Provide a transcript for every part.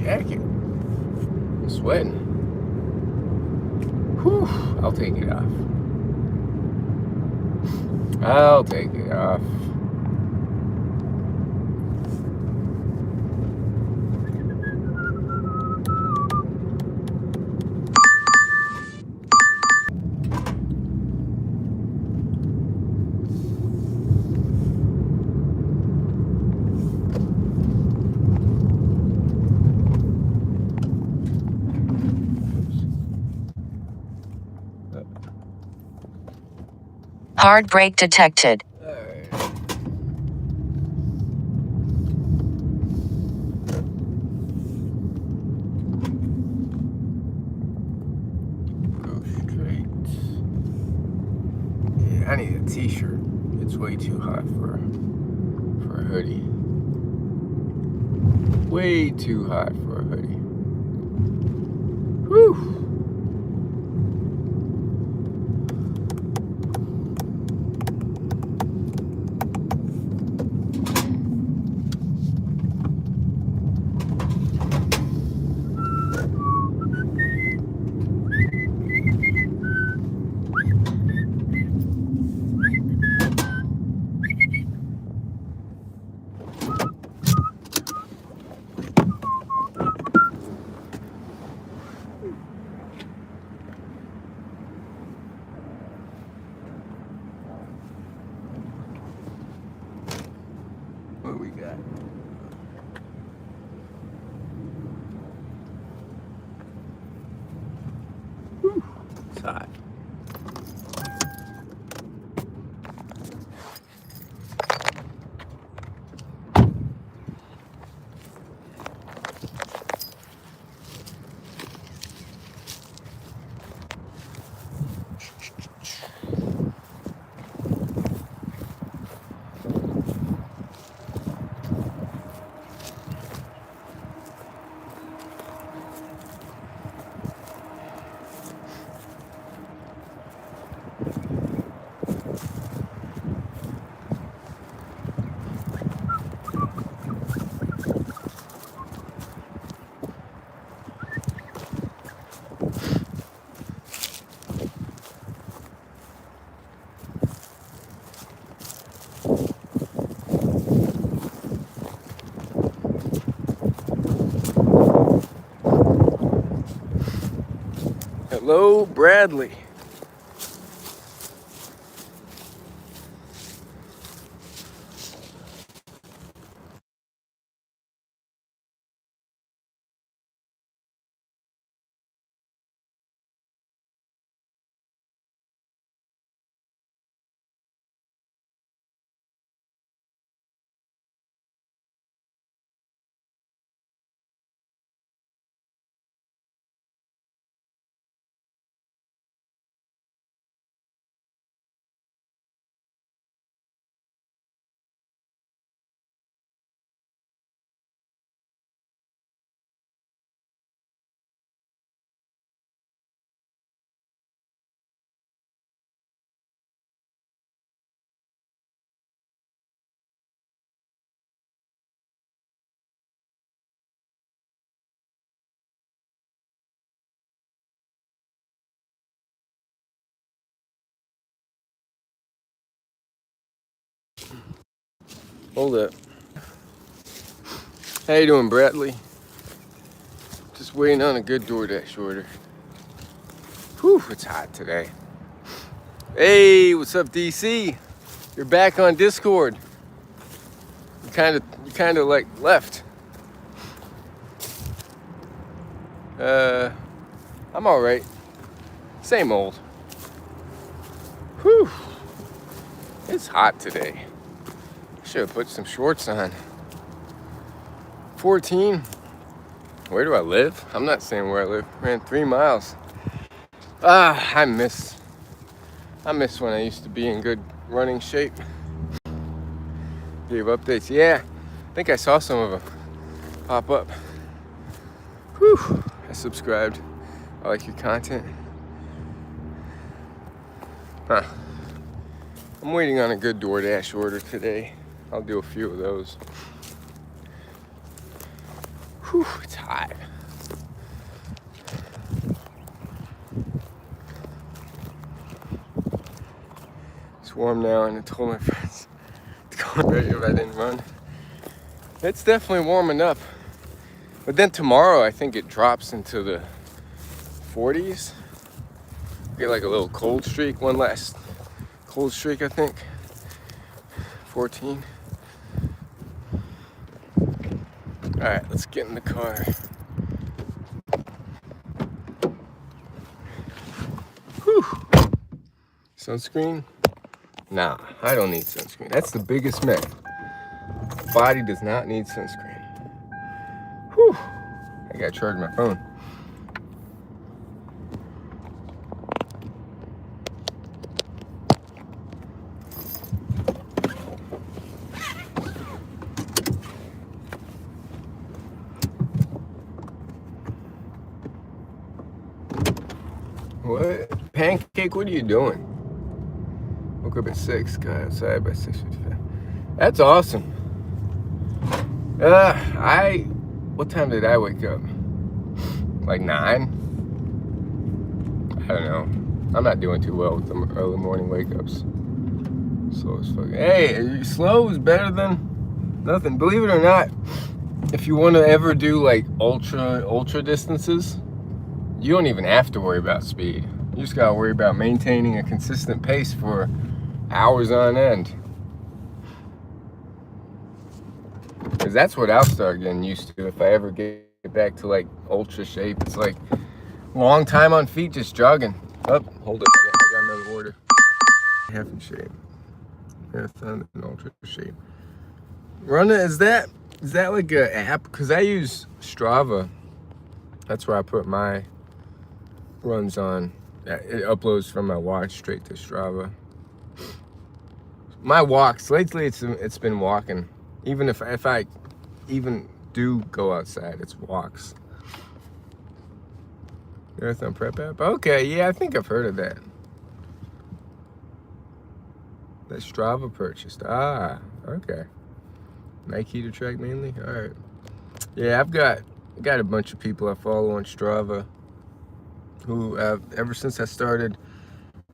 jacket. I'm sweating. Whew, I'll take it off. I'll take it off. Hard brake detected. Go straight. Yeah, I need a t-shirt. It's way too hot for a hoodie. Way too hot for a hoodie. Whew. What we got? Whew. It's hot. Hello, Bradley. Hold up. How you doing, Bradley? Just waiting on a good DoorDash order. Whew, it's hot today. Hey, what's up, DC? You're back on Discord. You kind of like left. I'm all right. Same old. Whew. It's hot today. Should have put some shorts on. 14. Where do I live? I'm not saying where I live. Ran 3 miles. I miss when I used to be in good running shape. Gave updates. Yeah, I think I saw some of them pop up. Whew. I subscribed. I like your content. Huh. I'm waiting on a good DoorDash order today. I'll do a few of those. Whew, it's hot. It's warm now, and I told my friends to go ready if I didn't run. It's definitely warming up. But then tomorrow, I think it drops into the 40s. Get like a little cold streak, one last cold streak, I think. 14. All right, let's get in the car. Whew. Sunscreen? Nah, I don't need sunscreen. That's the biggest myth. Body does not need sunscreen. Whew. I gotta charge my phone. What? Pancake, what are you doing? Woke up at 6, got outside by 6:55. That's awesome. What time did I wake up? Like 9? I don't know. I'm not doing too well with the early morning wake-ups. Slow as fuck. Hey, slow is better than nothing. Believe it or not, if you want to ever do like ultra distances, you don't even have to worry about speed. You just gotta worry about maintaining a consistent pace for hours on end. Because that's what I'll start getting used to if I ever get back to like ultra shape. It's like long time on feet just jogging. Oh, hold it. I got another order. Half in shape. Marathon and ultra shape. Running, is that like an app? Because I use Strava. That's where I put my runs on. It uploads from my watch straight to Strava. My walks, lately it's been walking. Even if I even do go outside, it's walks. Marathon prep app? Okay, yeah, I think I've heard of that. That Strava purchased. Ah, okay. Nike to track mainly? All right. Yeah, I got a bunch of people I follow on Strava who ever since I started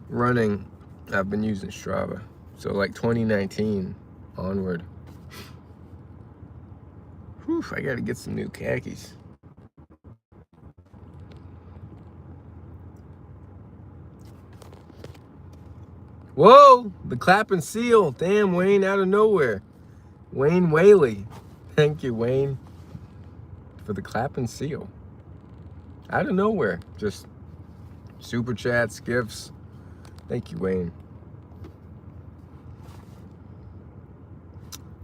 running, I've been using Strava. So like 2019 onward. Whew, I gotta get some new khakis. Whoa, the clapping seal. Damn, Wayne, out of nowhere. Wayne Whaley. Thank you, Wayne, for the clapping seal. Out of nowhere. Just super chats, gifts. Thank you, Wayne.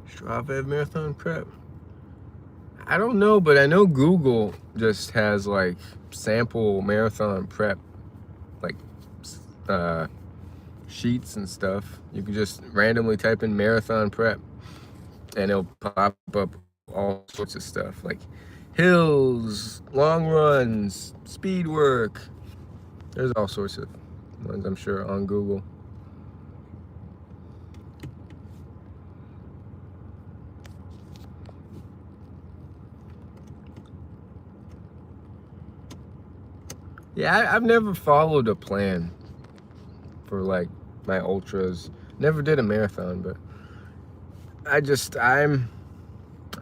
Strava marathon prep. I don't know, but I know Google just has like sample marathon prep, like sheets and stuff. You can just randomly type in marathon prep and it'll pop up all sorts of stuff like hills, long runs, speed work. There's all sorts of ones, I'm sure, on Google. Yeah, I've never followed a plan for like my ultras. Never did a marathon, but I'm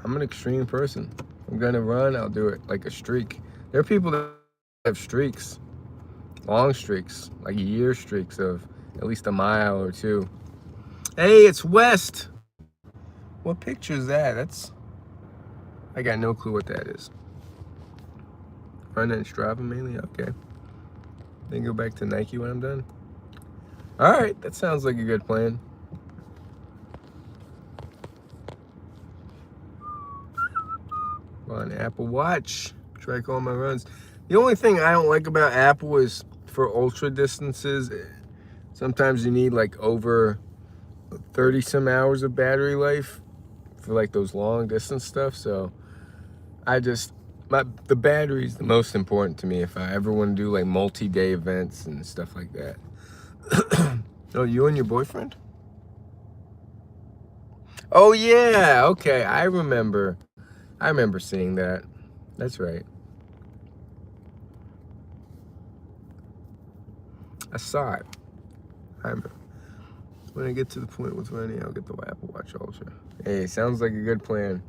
an extreme person. I'm gonna run, I'll do it like a streak. There are people that have streaks, long streaks, like year streaks of at least a mile or two. Hey, it's West. What picture is that? I got no clue what that is. Running and Strava mainly? Okay. Then go back to Nike when I'm done. All right, that sounds like a good plan. On Apple Watch, track all my runs. The only thing I don't like about Apple is for ultra distances, sometimes you need like over 30 some hours of battery life for like those long distance stuff. So the battery's the most important to me if I ever want to do like multi-day events and stuff like that. Oh, you and your boyfriend? Oh yeah, okay, I remember seeing that. That's right. I saw it. I remember. When I get to the point with running, I'll get the Apple Watch Ultra. Hey, sounds like a good plan.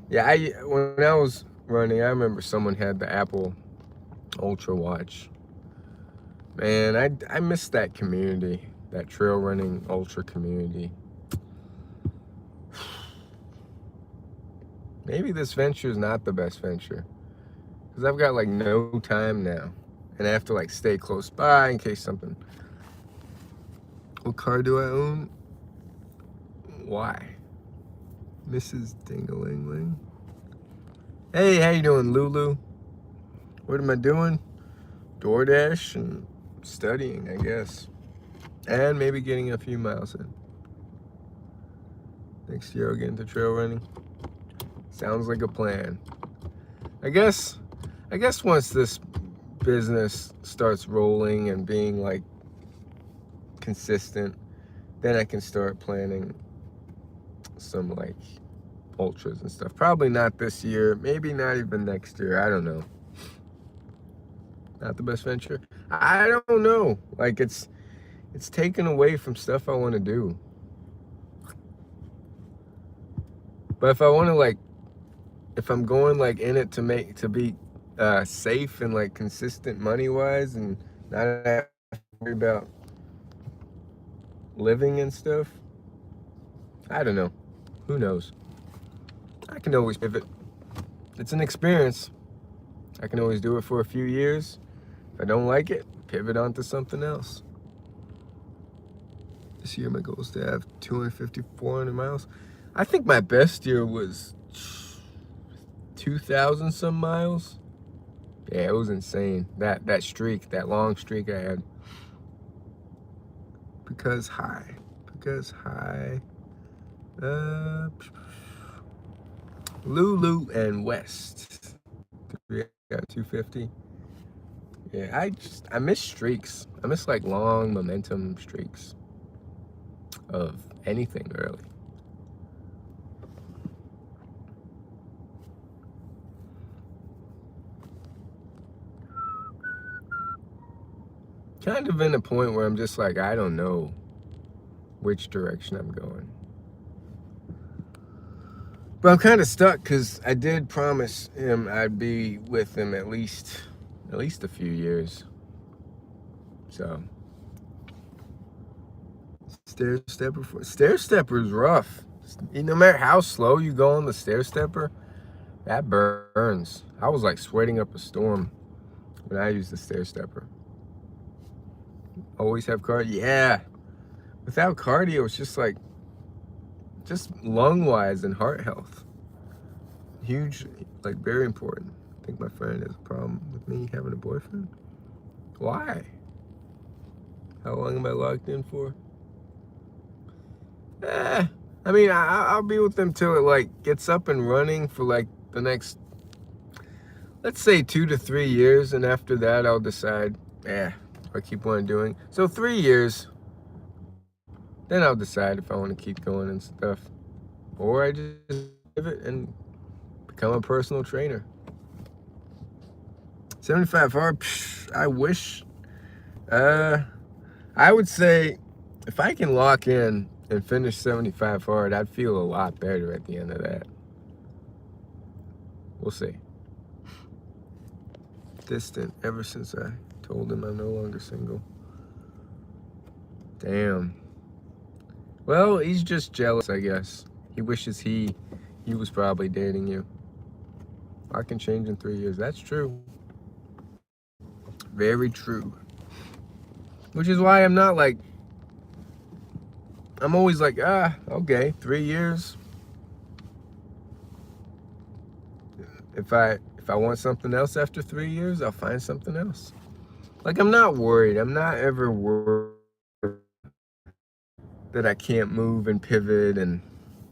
Yeah, when I was running, I remember someone had the Apple Ultra watch. Man, I miss that community, that trail running ultra community. Maybe this venture is not the best venture, because I've got like no time now, and I have to like stay close by in case something. What car do I own? Why? Mrs. Dingalingling. Hey, how you doing, Lulu? What am I doing? DoorDash and studying, I guess. And maybe getting a few miles in. Next year I'll get into trail running. Sounds like a plan. I guess once this business starts rolling and being like consistent, then I can start planning some like ultras and stuff. Probably not this year, maybe not even next year. I don't know. Not the best venture. I don't know. Like it's taken away from stuff I want to do. But if I want to like, if I'm going like in it to be safe and like consistent money wise and not have to worry about living and stuff, I don't know. Who knows? I can always pivot. It's an experience. I can always do it for a few years. If I don't like it, pivot onto something else. This year my goal is to have 250, 400 miles. I think my best year was 2,000 some miles. Yeah, it was insane. That streak, that long streak I had. Because high. Lulu and West. Got 250. Yeah, I miss streaks. I miss like long momentum streaks of anything really. Kind of in a point where I'm just like, I don't know which direction I'm going. But I'm kind of stuck because I did promise him I'd be with him at least a few years. So stair stepper is rough. No matter how slow you go on the stair stepper, that burns. I was like sweating up a storm when I used the stair stepper. Always have cardio. Yeah. Without cardio, it's just like, just lung-wise and heart health. Huge, like very important. I think my friend has a problem with me having a boyfriend. Why? How long am I locked in for? I mean, I'll be with them till it like gets up and running for like the next, let's say 2 to 3 years, and after that I'll decide, I keep on doing. So 3 years, then I'll decide if I want to keep going and stuff, or I just pivot and become a personal trainer. 75 hard. I wish. I would say if I can lock in and finish 75 hard, I'd feel a lot better at the end of that. We'll see. Distant ever since I told him I'm no longer single. Damn. Well, he's just jealous, I guess. He wishes he was probably dating you. I can change in 3 years. That's true. Very true. Which is why I'm not like, I'm always like, okay, 3 years. If I want something else after 3 years, I'll find something else. Like, I'm not worried. I'm not ever worried that I can't move and pivot, and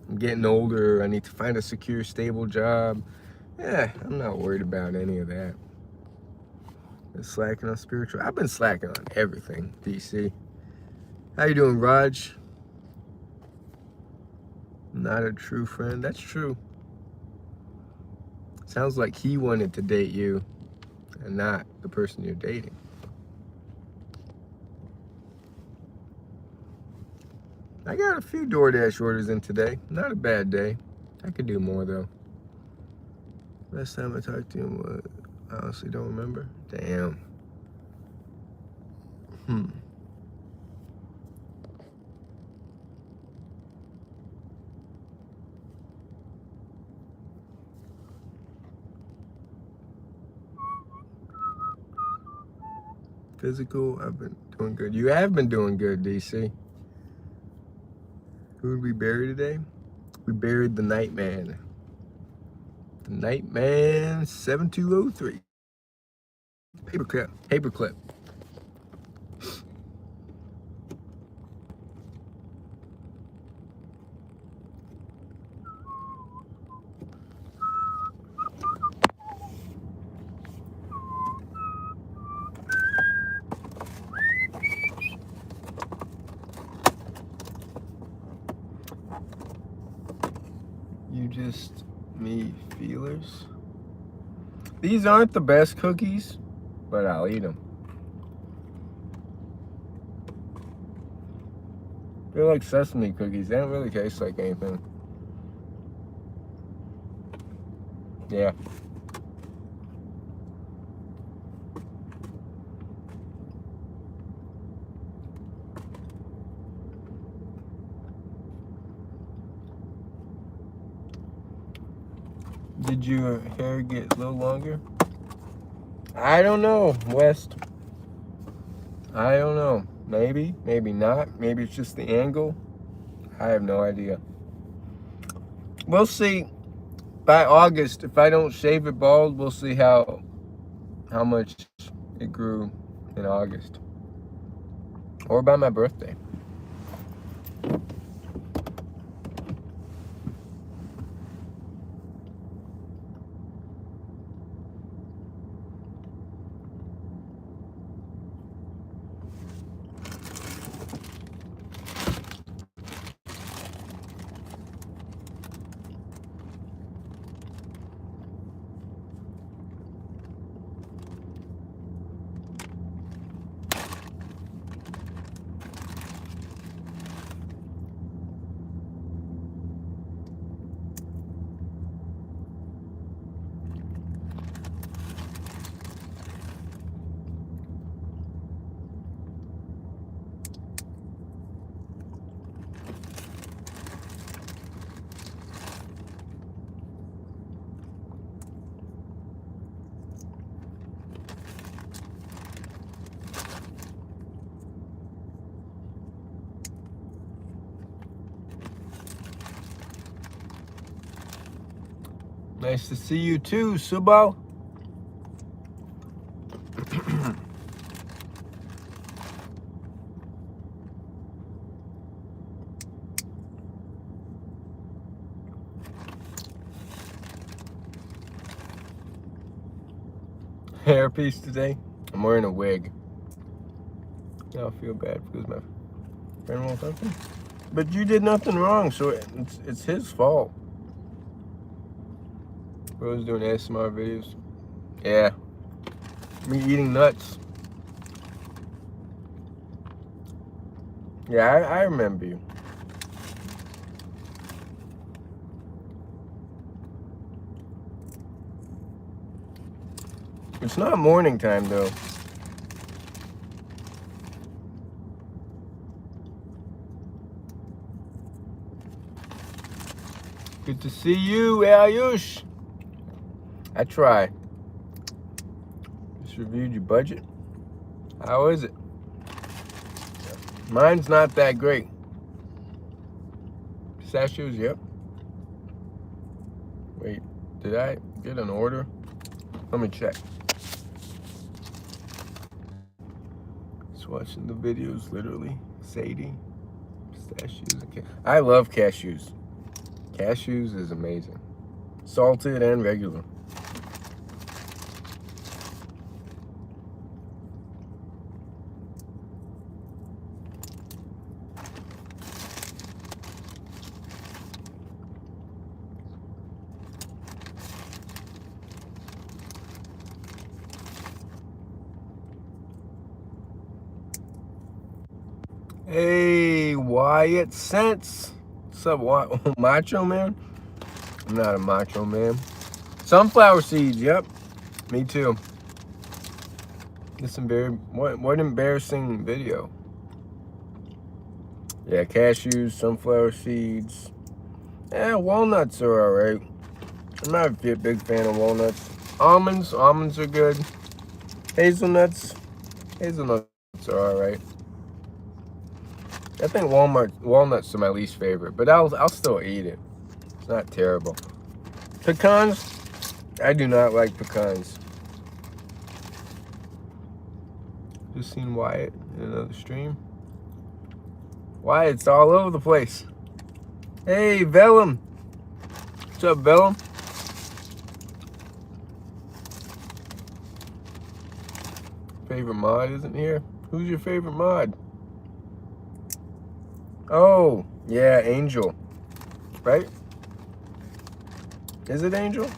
I'm getting older. I need to find a secure, stable job. I'm not worried about any of that. Been slacking on spiritual. I've been slacking on everything, DC. How you doing, Raj? Not a true friend. That's true. Sounds like he wanted to date you and not the person you're dating. I got a few DoorDash orders in today. Not a bad day. I could do more though. Last time I talked to him was, I honestly don't remember. Damn. Physical, I've been doing good. You have been doing good, DC. Who did we bury today? We buried the Nightman. The Nightman 7203. Paperclip. Paperclip. You just me feelers. These aren't the best cookies, but I'll eat them. They're like sesame cookies. They don't really taste like anything. Yeah. Did your hair get a little longer? I don't know, West. I don't know. Maybe, maybe not. Maybe it's just the angle. I have no idea. We'll see. By August, if I don't shave it bald, we'll see how much it grew in August. Or by my birthday. Nice to see you too, Subo. Hairpiece today. I'm wearing a wig. Now I feel bad because my friend won't talk to me. But you did nothing wrong, so it's his fault. Bro's doing ASMR videos. Yeah. Me eating nuts. Yeah, I remember you. It's not morning time though. Good to see you, Ayush. I try. Just reviewed your budget. How is it? Mine's not that great. Pistachios, yep. Wait, did I get an order? Let me check. Just watching the videos, literally. Sadie, pistachios. I love cashews. Cashews is amazing. Salted and regular. Hey, Wyatt Sense. What's up, Macho Man? I'm not a macho man. Sunflower seeds, yep. Me too. What embarrassing video. Yeah, cashews, sunflower seeds. Walnuts are alright. I'm not a big fan of walnuts. Almonds are good. Hazelnuts are alright. I think walnuts are my least favorite, but I'll still eat it. It's not terrible. Pecans, I do not like pecans. Just seen Wyatt in another stream. Wyatt's all over the place. Hey, Vellum. What's up, Vellum? Favorite mod isn't here. Who's your favorite mod? Oh, yeah, Angel. Right? Is it Angel?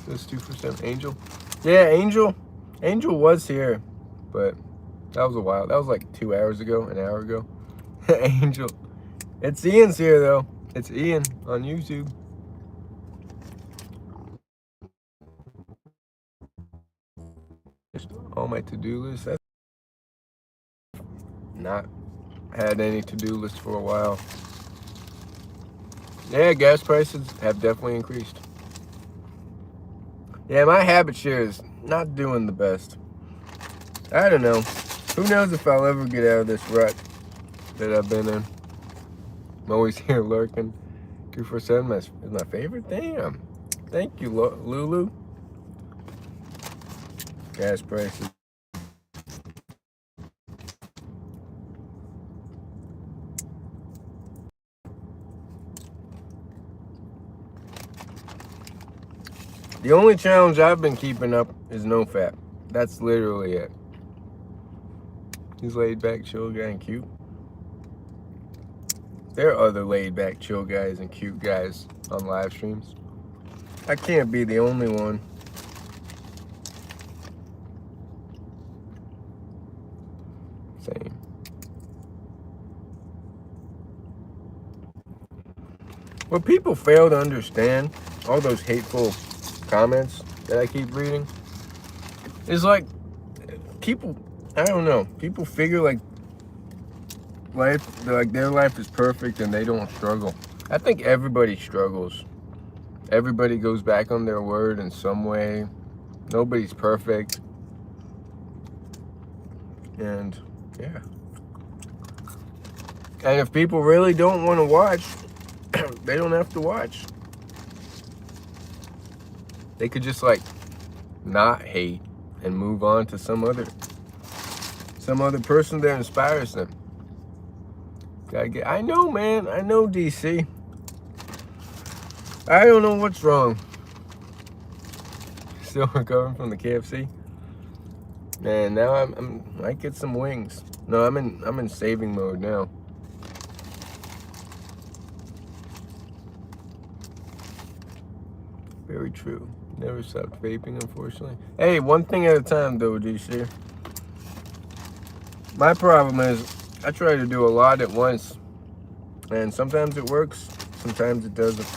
This 2% Angel. Yeah, Angel was here, but that was a while. That was like 2 hours ago, an hour ago. Angel. It's Ian's here though. It's Ian on YouTube. All my to-do list. That's not had any to-do list for a while. Yeah, gas prices have definitely increased. Yeah, my habit share is not doing the best. I don't know. Who knows if I'll ever get out of this rut that I've been in. I'm always here lurking. 247 is my favorite. Damn. Thank you, Lulu. Gas prices. The only challenge I've been keeping up is no fap. That's literally it. He's laid back, chill guy, and cute. There are other laid back, chill guys and cute guys on live streams. I can't be the only one. Same. What people fail to understand, all those hateful comments that I keep reading, is like people, I don't know, people figure like their life is perfect and they don't struggle. I think everybody struggles. Everybody goes back on their word in some way. Nobody's perfect. And yeah. And if people really don't want to watch, they don't have to watch. They could just like not hate and move on to some other person that inspires them. I know, man. I know, DC. I don't know what's wrong. Still recovering from the KFC. Man, now I might get some wings. No, I'm in saving mode now. Very true. Never stopped vaping, unfortunately. Hey, one thing at a time, though, DC. My problem is I try to do a lot at once, and sometimes it works, sometimes it doesn't.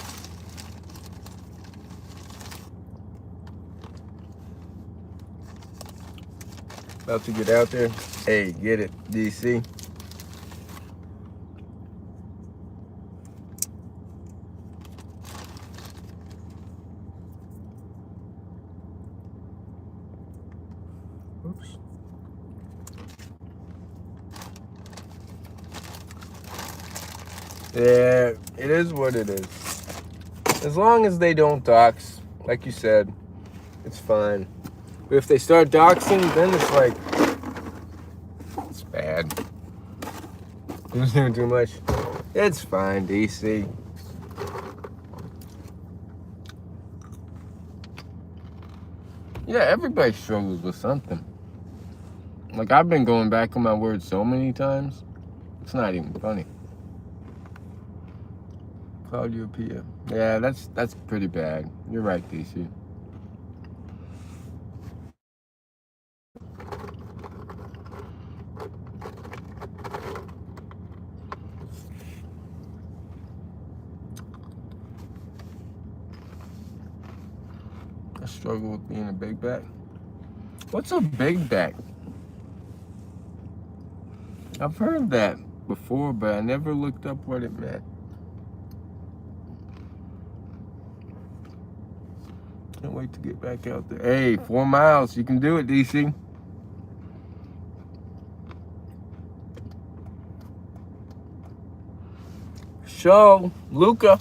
About to get out there. Hey, get it, DC. Oops. Yeah, it is what it is. As long as they don't dox, like you said, it's fine. But if they start doxing, then it's like, it's bad. Who's doing too much? It's fine, DC. Yeah, everybody struggles with something. Like, I've been going back on my word so many times, it's not even funny. Claudiopia. Yeah, that's pretty bad. You're right, DC. I struggle with being a big back. What's a big back? I've heard that before, but I never looked up what it meant. Can't wait to get back out there. Hey, 4 miles. You can do it, DC. So, Luca.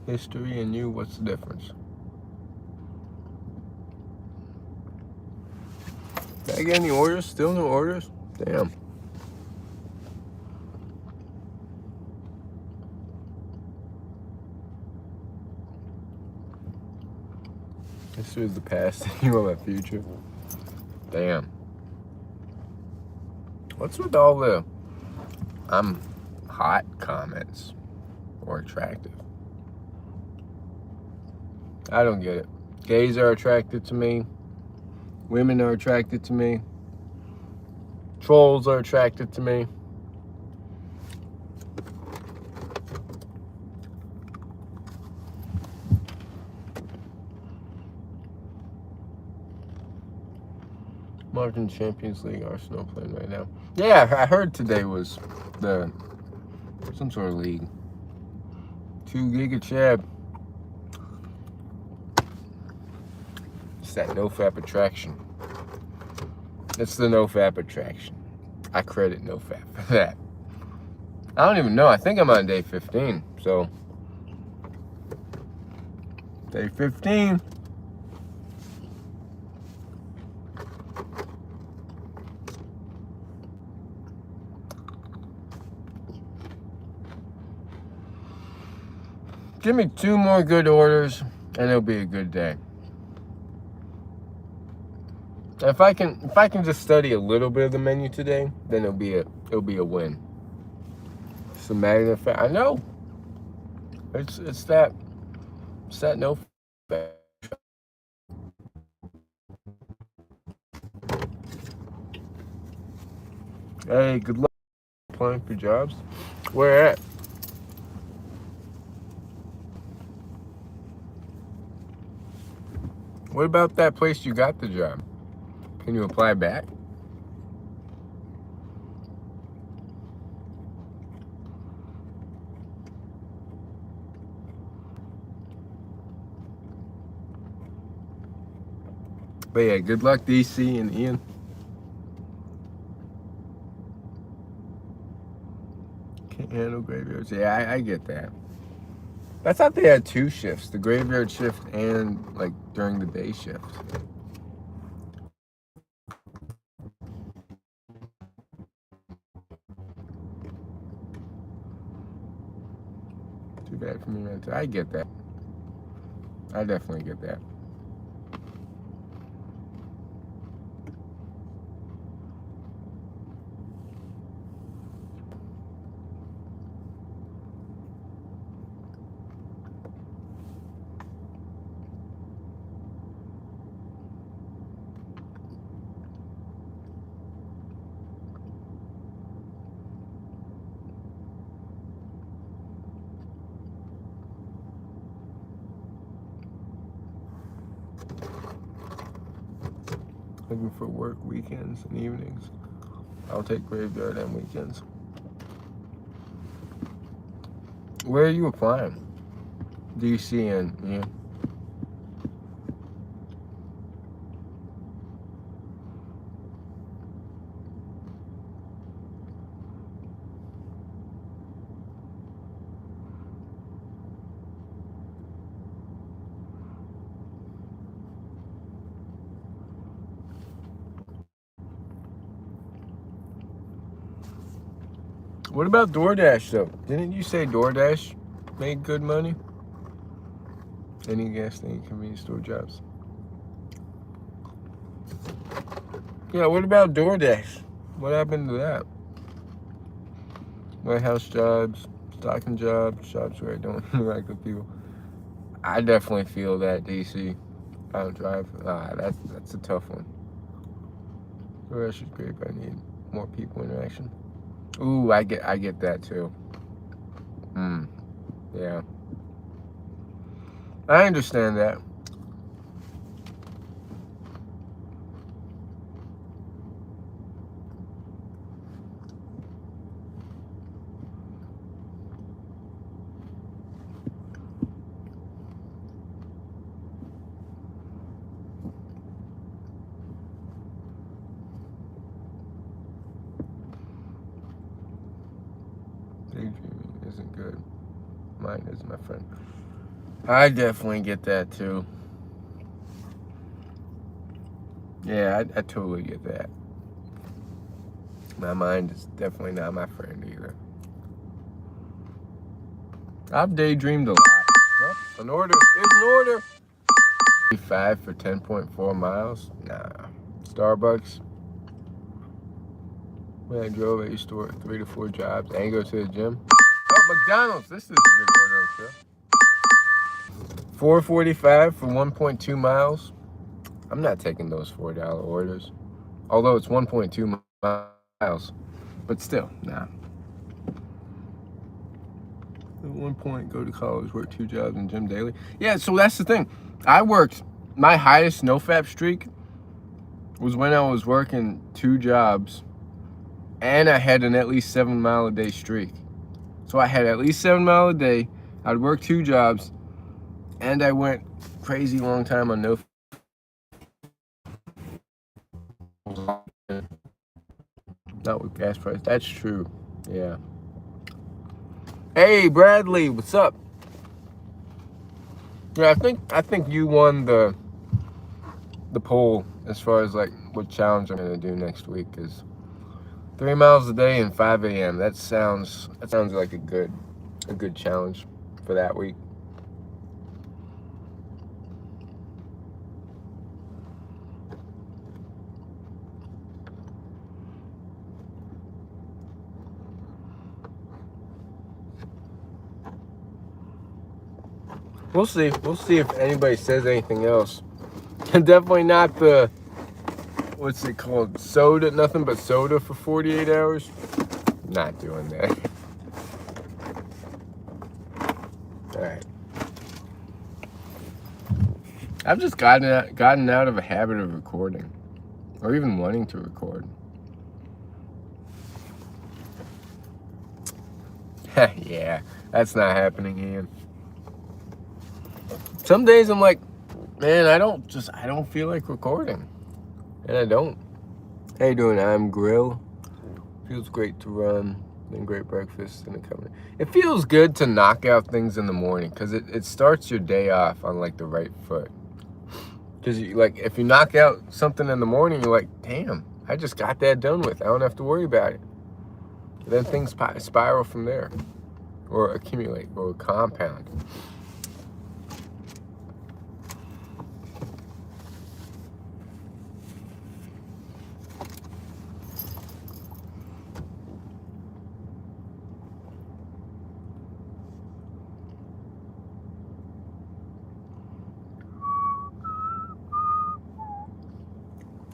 History and you, what's the difference? Did I get any orders? Still no orders? Damn. History is the past and you are the future. Damn. What's with all the I'm hot comments or attractive? I don't get it. Gays are attracted to me. Women are attracted to me. Trolls are attracted to me. Martin Champions League, Arsenal playing right now. Yeah, I heard today was some sort of league. 2 Giga Chab. It's that NoFap attraction. It's the NoFap attraction. I credit NoFap for that. I don't even know. I think I'm on day 15. So, day 15. Give me 2 more good orders, and it'll be a good day. If I can just study a little bit of the menu today, then it'll be a win. It's a matter of fact. I know. It's that no fact. Hey, good luck applying for jobs. Where at? What about that place you got the job? Can you apply back? But yeah, good luck, DC and Ian. Can't handle graveyards. Yeah, I get that. I thought they had 2 shifts, the graveyard shift and like during the day shift. Too bad for me, man. I get that. I definitely get that. Looking for work weekends and evenings. I'll take graveyard and weekends. Where are you applying? DC and yeah. What about DoorDash though? Didn't you say DoorDash made good money? Any gas station convenience store jobs? Yeah, what about DoorDash? What happened to that? Warehouse jobs, stocking jobs, jobs where I don't interact with people. I definitely feel that, DC. I don't drive. That's a tough one. DoorDash is great, but I need more people interaction. Ooh, I get that too. Yeah. I understand that. Daydreaming isn't good. Mine is, my friend. I definitely get that too. Yeah, I totally get that. My mind is definitely not my friend either. I've daydreamed a lot. Oh, an order. There's an order. 5 for 10.4 miles? Nah. Starbucks. When I drove, I used to work 3 to 4 jobs and go to the gym. Oh, McDonald's. This is a good order, I'm sure. $4.45 for 1.2 miles. I'm not taking those $4 orders. Although it's 1.2 miles. But still, nah. At one point, go to college, work 2 jobs, and gym daily. Yeah, so that's the thing. I worked, my highest no-fap streak was when I was working 2 jobs, and I had an at least 7-mile-a-day streak. So I had at least 7 miles a day. I'd work 2 jobs, and I went crazy long time on no-fap. Not with gas price. That's true. Yeah. Hey, Bradley, what's up? Yeah, I think you won the poll as far as like what challenge I'm gonna do next week is 3 miles a day and 5 a.m. That sounds like a good challenge for that week. We'll see. We'll see if anybody says anything else. Definitely not the, what's it called? Soda, nothing but soda for 48 hours. Not doing that. All right. I've just gotten out of a habit of recording, or even wanting to record. Yeah, that's not happening, Ian. Some days I'm like, man, I don't feel like recording, and I don't. How you doing? I'm Grill. Feels great to run, then great breakfast, and a company. It feels good to knock out things in the morning because it starts your day off on like the right foot. Because like if you knock out something in the morning, you're like, damn, I just got that done with. I don't have to worry about it. And then things spiral from there, or accumulate, or compound.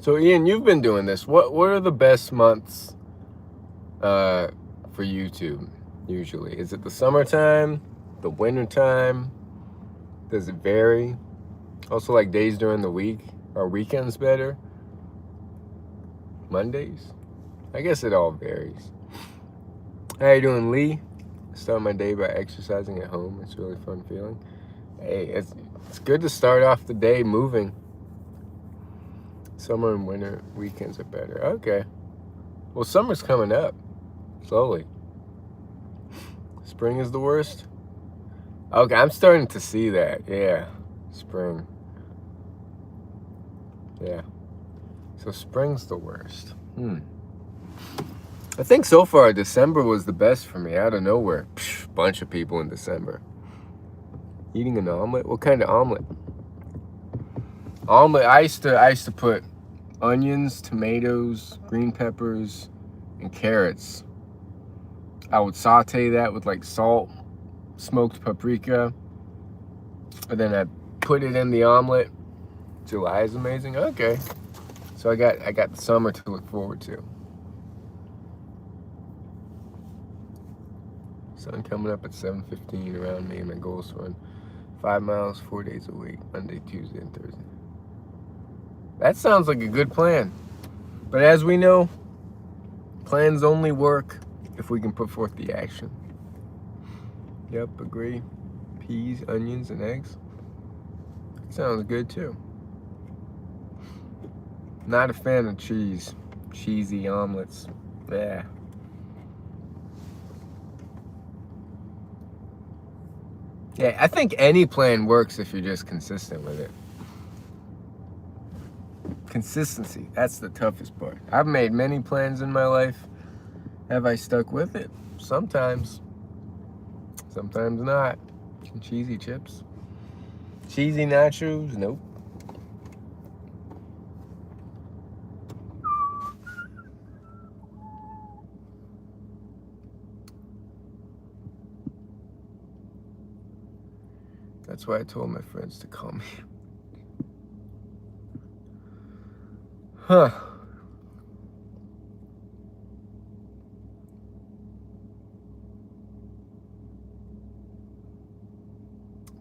So Ian, you've been doing this. What are the best months for YouTube usually? Is it the summertime, the wintertime? Does it vary? Also, like days during the week, are weekends better? Mondays? I guess it all varies. How you doing, Lee? Start my day by exercising at home. It's a really fun feeling. Hey, it's good to start off the day moving. Summer and winter weekends are better. Okay. Well, summer's coming up slowly. Spring is the worst. Okay, I'm starting to see that. Yeah, spring. Yeah. So spring's the worst. I think so far December was the best for me. Out of nowhere, bunch of people in December. Eating an omelet? What kind of omelet? Omelet. I used to put onions, tomatoes, green peppers, and carrots. I would saute that with like salt, smoked paprika, and then I put it in the omelet. July is amazing. Okay, so I got the summer to look forward to. Sun coming up at 7:15 around me, and my goal is to run 5 miles, 4 days a week, Monday, Tuesday, and Thursday. That sounds like a good plan. But as we know, plans only work if we can put forth the action. Yep, agree. Peas, onions, and eggs. Sounds good too. Not a fan of cheese. Cheesy omelets. Yeah. Yeah, I think any plan works if you're just consistent with it. Consistency, that's the toughest part. I've made many plans in my life. Have I stuck with it? Sometimes. Sometimes not. Some cheesy chips. Cheesy nachos? Nope. That's why I told my friends to call me. Huh.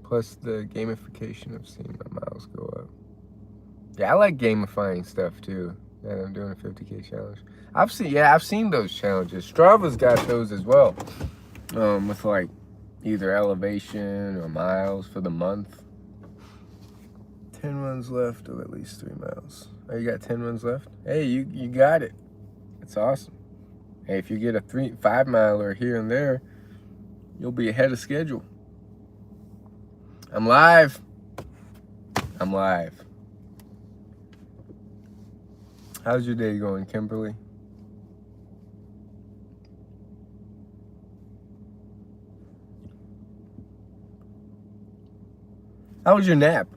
Plus the gamification of seeing my miles go up. Yeah, I like gamifying stuff too. Yeah, I'm doing a 50K challenge. I've seen those challenges. Strava's got those as well. With like either elevation or miles for the month. 10 runs left of at least 3 miles. Oh, you got 10 runs left? Hey, you got it. It's awesome. Hey, if you get a 5 miler here and there, you'll be ahead of schedule. I'm live. I'm live. How's your day going, Kimberly? How was your nap?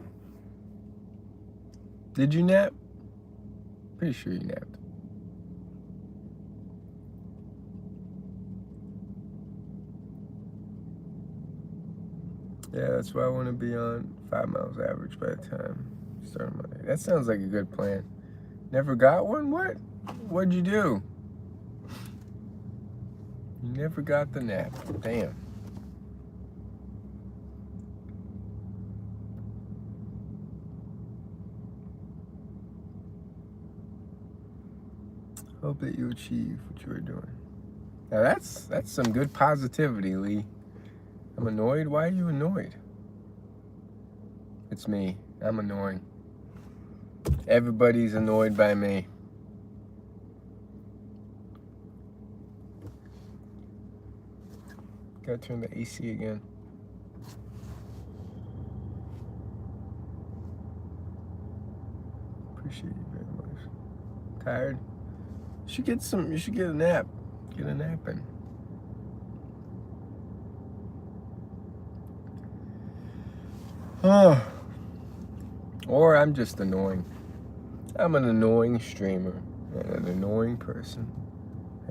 Did you nap? Pretty sure you napped. Yeah, that's why I want to be on 5 miles average by the time I start my day. That sounds like a good plan. Never got one? What? What'd you do? You never got the nap. Damn. Hope that you achieve what you are doing. Now that's some good positivity, Lee. I'm annoyed? Why are you annoyed? It's me. I'm annoying. Everybody's annoyed by me. Gotta turn the AC again. Appreciate you very much. Tired? You should get a nap. Get a nap in. Or I'm just annoying. I'm an annoying streamer and an annoying person.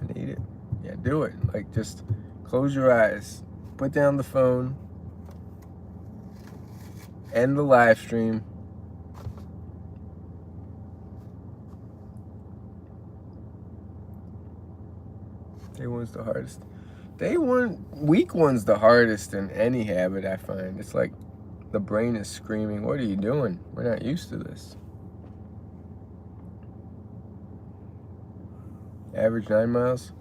I need it. Yeah, do it. Like, just close your eyes. Put down the phone. End the live stream. Day one's the hardest. Week one's the hardest in any habit, I find. It's like the brain is screaming, what are you doing? We're not used to this. Average 9 miles.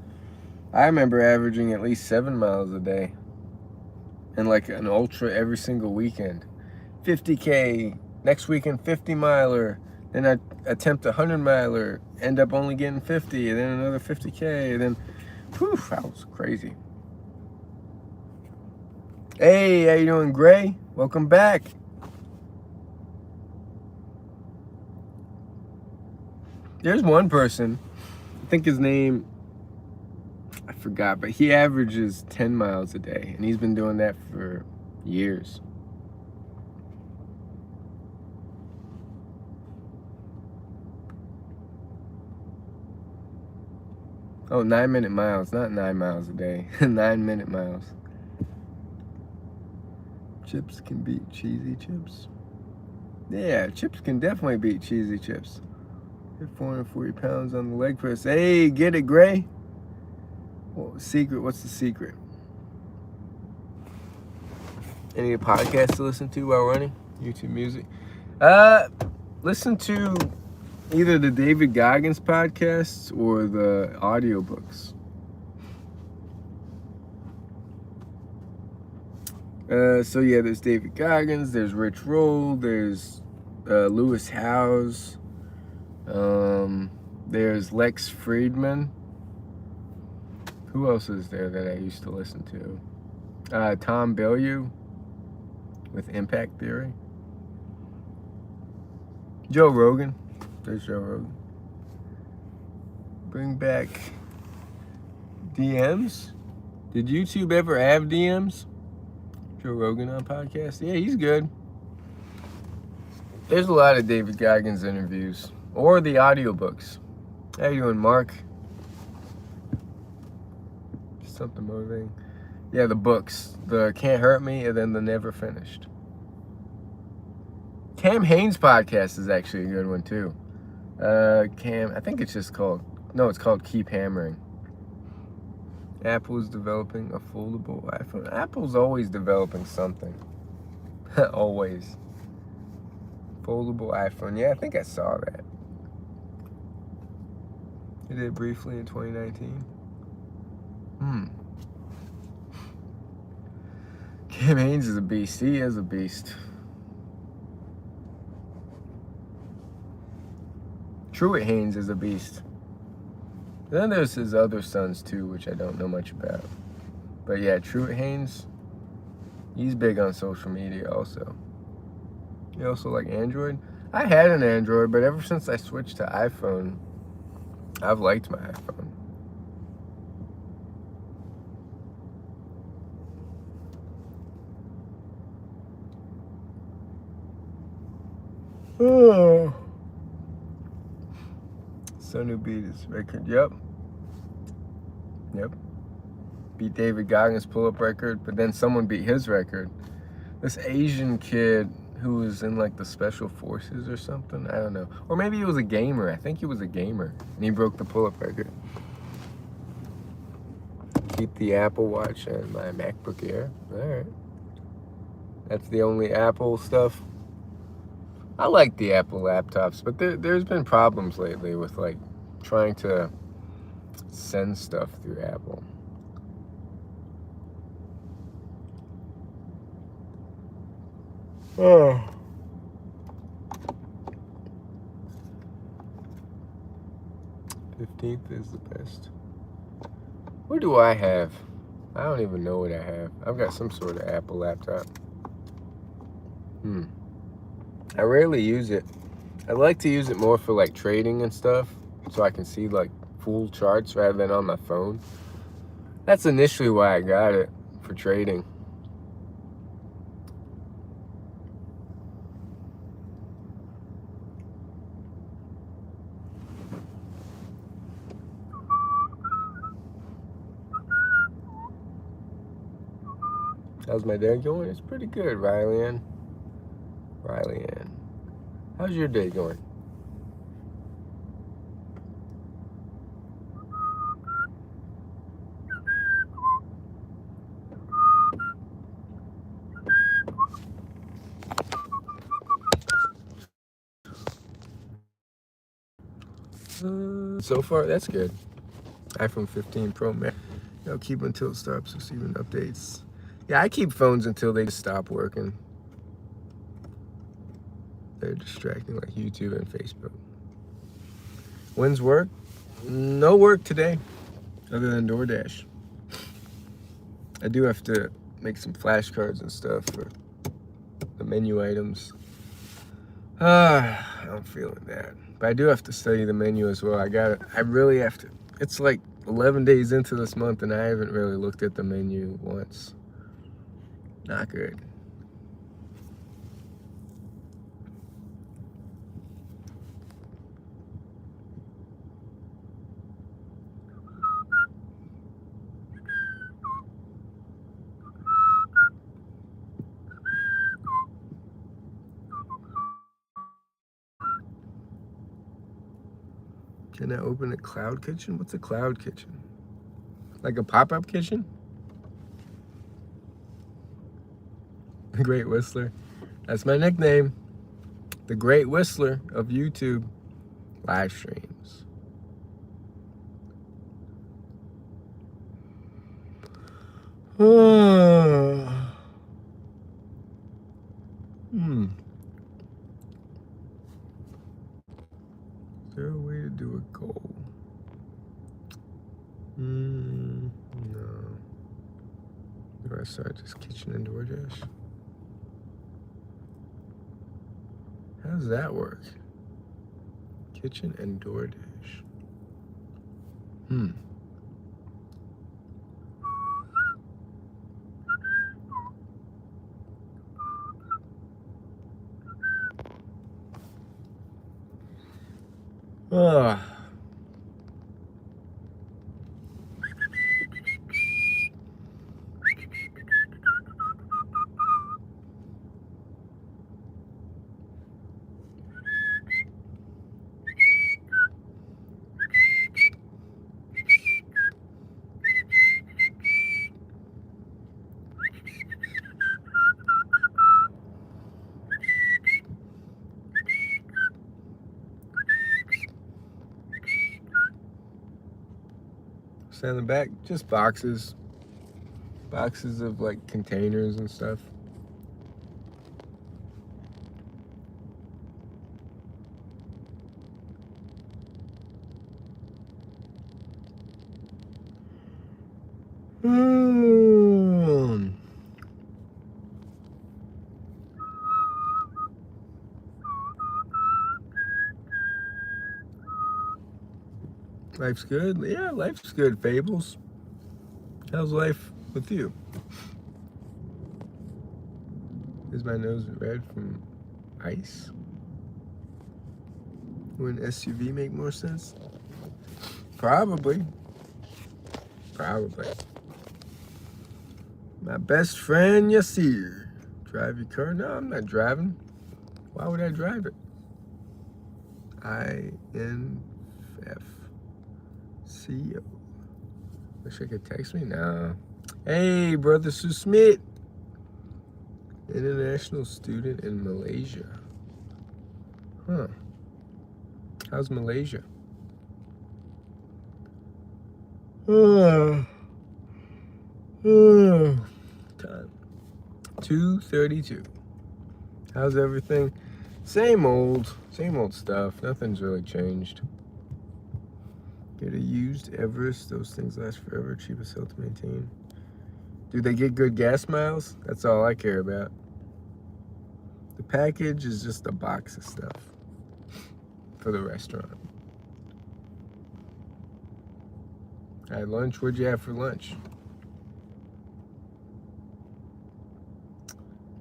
I remember averaging at least 7 miles a day. And like an ultra every single weekend. 50K, next weekend 50 miler. Then I attempt a 100 miler, end up only getting 50, and then another 50K, and then, whew, that was crazy. Hey, how you doing, Gray? Welcome back. There's one person, I think his name, I forgot, but he averages 10 miles a day, and he's been doing that for years. Oh, 9-minute miles, not 9 miles a day. 9-minute miles. Chips can beat cheesy chips. Yeah, chips can definitely beat cheesy chips. Hit 440 pounds on the leg press. Hey, get it, Gray? Well, secret, what's the secret? Any podcasts to listen to while running? YouTube Music. Listen to either the David Goggins podcasts or the audiobooks. So yeah, there's David Goggins, there's Rich Roll, there's Lewis Howes, there's Lex Friedman. Who else is there that I used to listen to? Tom Bellew with Impact Theory. Joe Rogan. There's Joe Rogan. Bring back DMs. Did YouTube ever have DMs? Joe Rogan on podcast. Yeah, he's good. There's a lot of David Goggins interviews or the audiobooks. How you doing, Mark? Something motivating. Yeah, the books. The Can't Hurt Me and then the Never Finished. Cam Haines' podcast is actually a good one too. I think it's just called, no, it's called Keep Hammering. Apple is developing a foldable iPhone. Apple's always developing something. Always. Foldable iPhone. Yeah, I think I saw that. It did briefly in 2019. Cam Haines is a beast. He is a beast. Truett Haynes is a beast. Then there's his other sons too, which I don't know much about. But yeah, Truett Haynes, he's big on social media also. You also like Android? I had an Android, but ever since I switched to iPhone, I've liked my iPhone. Oh. Sonu beat his record. Yep. Beat David Goggins' pull-up record, but then someone beat his record. This Asian kid who was in like the special forces or something. I don't know. Or maybe he was a gamer. I think he was a gamer. And he broke the pull-up record. Keep the Apple Watch and my MacBook Air. Alright. That's the only Apple stuff. I like the Apple laptops, but there's been problems lately with like trying to send stuff through Apple. Oh. 15th is the best. What do I have? I don't even know what I have. I've got some sort of Apple laptop. I rarely use it. I like to use it more for like trading and stuff, so I can see like full charts rather than on my phone. That's initially why I got it, for trading. How's my day going? It's pretty good, Riley Ann. How's your day going? So far, that's good. iPhone 15 Pro Max. I'll keep until it stops receiving updates. Yeah, I keep phones until they just stop working. They're distracting, like YouTube and Facebook. When's work? No work today, other than DoorDash. I do have to make some flashcards and stuff for the menu items. I'm feeling that. But I do have to study the menu as well. I really have to. It's like 11 days into this month and I haven't really looked at the menu once. Not good. Can I open a cloud kitchen? What's a cloud kitchen? Like a pop-up kitchen? The Great Whistler. That's my nickname. The Great Whistler of YouTube live streams. Is there a way to do a goal? No. Do I start this kitchen and DoorDash? How does that work? Kitchen and DoorDash. Stand in the back, just boxes of like containers and stuff. Life's good? Yeah, life's good, Fables. How's life with you? Is my nose red from ice? Would an SUV make more sense? Probably. My best friend, Yasir. Drive your car? No, I'm not driving. Why would I drive it? INFCO. Wish I could text me? Nah. Hey, brother Susmit. International student in Malaysia. Huh. How's Malaysia? Time. 2:32. How's everything? Same old stuff. Nothing's really changed. Get a used Everest. Those things last forever. Cheapest hill to maintain. Do they get good gas miles? That's all I care about. The package is just a box of stuff for the restaurant. I had lunch. What'd you have for lunch?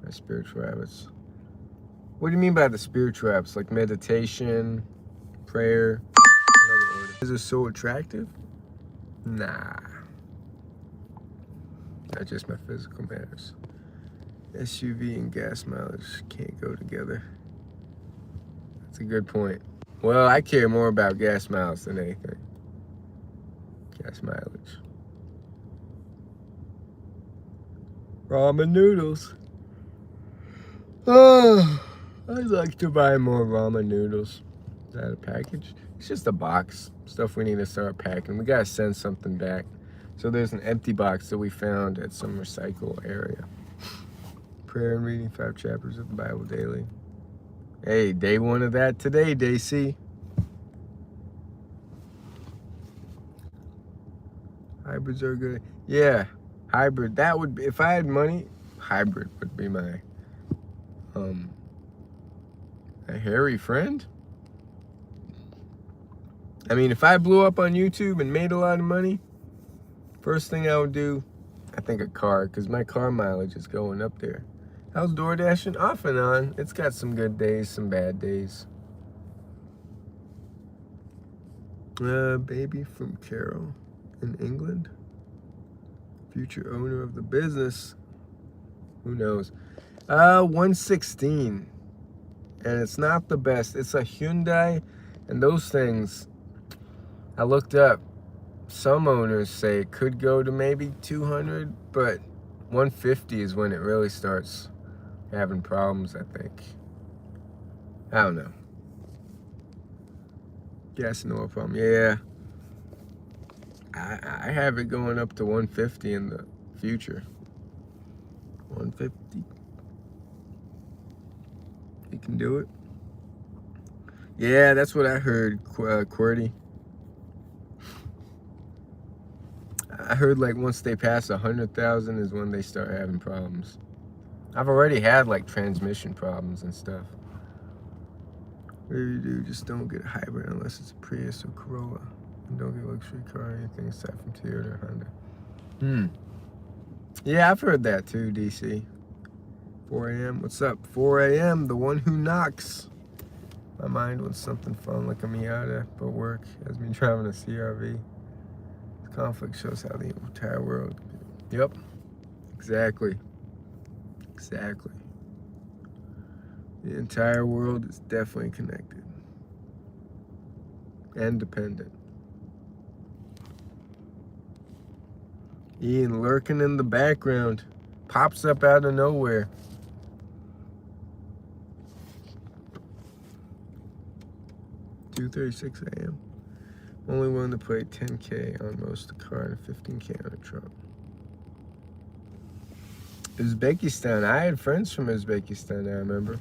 My spiritual habits. What do you mean by the spiritual habits? Like meditation, prayer? Is it so attractive? Nah. Not just my physical matters. SUV and gas mileage can't go together. That's a good point. Well, I care more about gas miles than anything. Gas mileage. Ramen noodles. I'd like to buy more ramen noodles. Is that a package? It's just a box. Stuff we need to start packing. We gotta send something back. So there's an empty box that we found at some recycle area. Prayer and reading 5 chapters of the Bible daily. Hey, day 1 of that today, Daisy. Hybrids are good. Yeah, hybrid. That would be, if I had money, hybrid would be my a hairy friend. I mean, if I blew up on YouTube and made a lot of money, first thing I would do, I think a car, because my car mileage is going up there. How's DoorDashing? Off and on. It's got some good days, some bad days. Baby from Carol in England. Future owner of the business. Who knows? 116. And it's not the best. It's a Hyundai. And those things, I looked up. Some owners say it could go to maybe 200, but 150 is when it really starts having problems, I think. I don't know. Gas and oil problem. Yeah. I have it going up to 150 in the future. 150. You can do it. Yeah, that's what I heard, QWERTY. I heard like once they pass 100,000 is when they start having problems. I've already had like transmission problems and stuff. What do you do? Just don't get a hybrid unless it's a Prius or Corolla. And don't get a luxury car or anything aside from Toyota or Honda. Yeah, I've heard that too, DC. 4 a.m. What's up? 4 a.m. The one who knocks. My mind wants something fun like a Miata, but work has me driving a CRV. The conflict shows how the entire world. Yep. Exactly. Exactly. The entire world is definitely connected. And dependent. Ian lurking in the background. Pops up out of nowhere. $2:36 a.m. Only willing to pay $10K on most of the car and $15K on a truck. Uzbekistan. I had friends from Uzbekistan, I remember.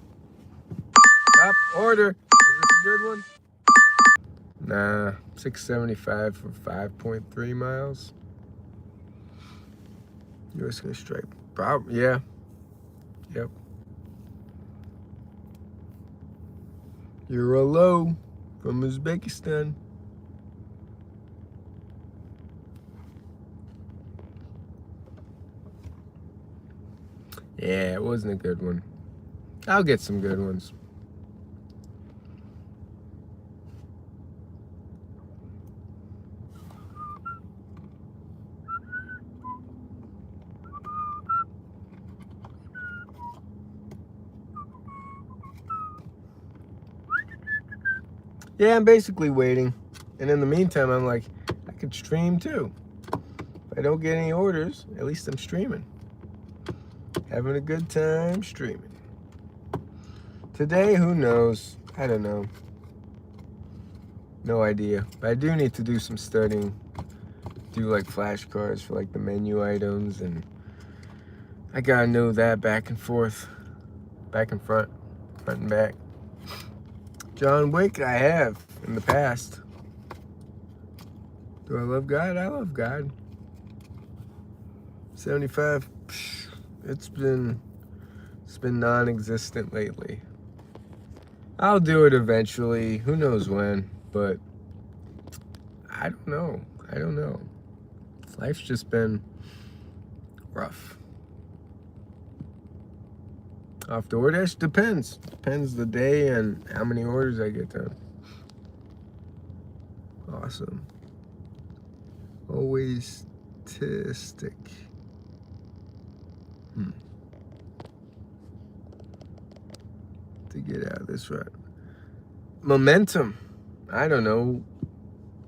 Up, order. Is this a good one? Nah, $675 for 5.3 miles. US gonna strike. Probably, yeah. Yep. Euro low from Uzbekistan. Yeah, it wasn't a good one. I'll get some good ones. Yeah, I'm basically waiting. And in the meantime, I'm like, I could stream too. If I don't get any orders, at least I'm streaming. Having a good time streaming. Today, who knows? I don't know. No idea. But I do need to do some studying. Do like flashcards for like the menu items, and I gotta know that back and forth. Back and front and back. John Wick, I have in the past. Do I love God? I love God. 75. It's been non-existent lately. I'll do it eventually. Who knows when? But I don't know. I don't know. Life's just been rough. Off DoorDash depends. Depends the day and how many orders I get done. Awesome. Always tistic. To get out of this rut. Momentum. I don't know.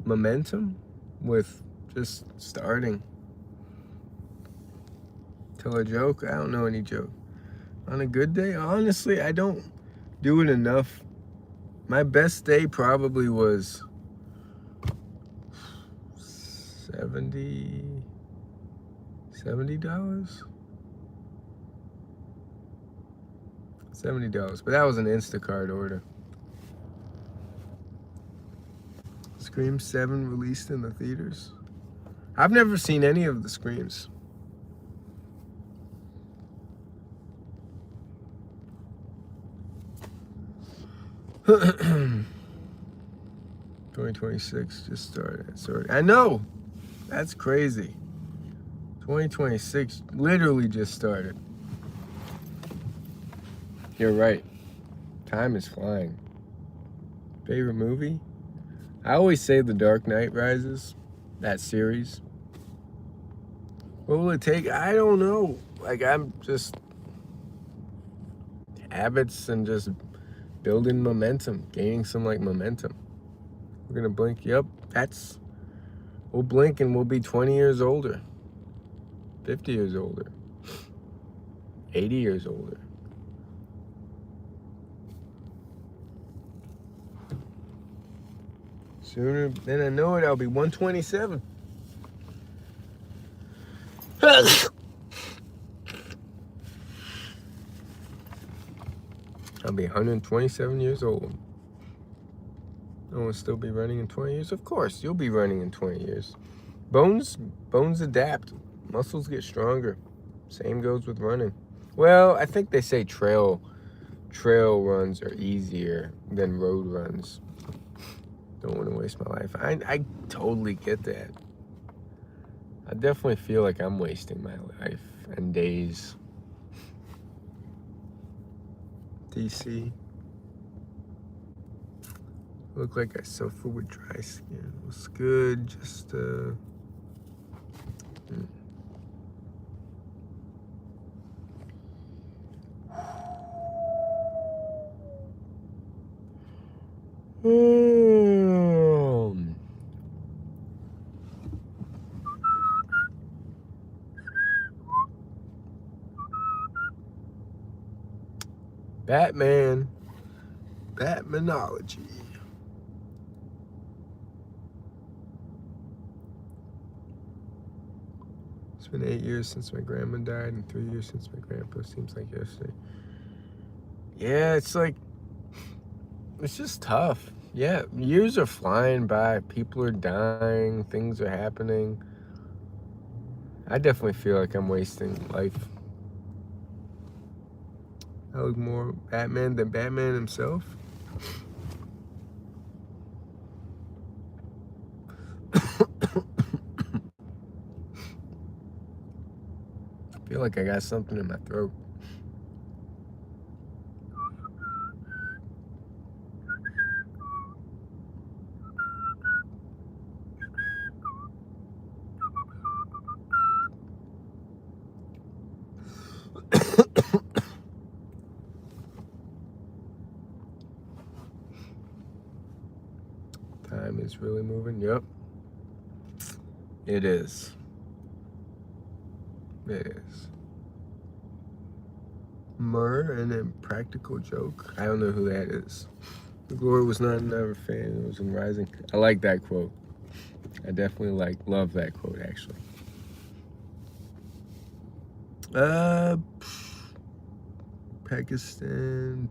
Momentum with just starting. Tell a joke. I don't know any joke. On a good day, honestly, I don't do it enough. My best day probably was $70. $70, but that was an Instacart order. Scream 7 released in the theaters. I've never seen any of the Screams. $2026 just started. Sorry, I know. That's crazy. 2026 literally just started. You're right. Time is flying. Favorite movie? I always say The Dark Knight Rises. That series. What will it take? I don't know. Like, I'm just habits and just building momentum, gaining some like momentum. We're gonna blink. Yep, we'll blink and we'll be 20 years older, 50 years older, 80 years older. Sooner than I know it, I'll be 127. I'll be 127 years old. I will still be running in 20 years. Of course, you'll be running in 20 years. Bones adapt. Muscles get stronger. Same goes with running. Well, I think they say trail runs are easier than road runs. Don't want to waste my life. I totally get that. I definitely feel like I'm wasting my life and days. DC. Look like I suffer with dry skin. What's good? Just Batmanology. It's been 8 years since my grandma died and 3 years since my grandpa. Seems like yesterday. Yeah, it's just tough. Yeah, years are flying by. People are dying. Things are happening. I definitely feel like I'm wasting life. I look more Batman than Batman himself. I feel like I got something in my throat. Time is really moving. Yep. It is. It is. Murr and then Practical Joke. I don't know who that is. The Glory was not another fan. It was in Rising. I like that quote. I definitely love that quote, actually. Pakistan,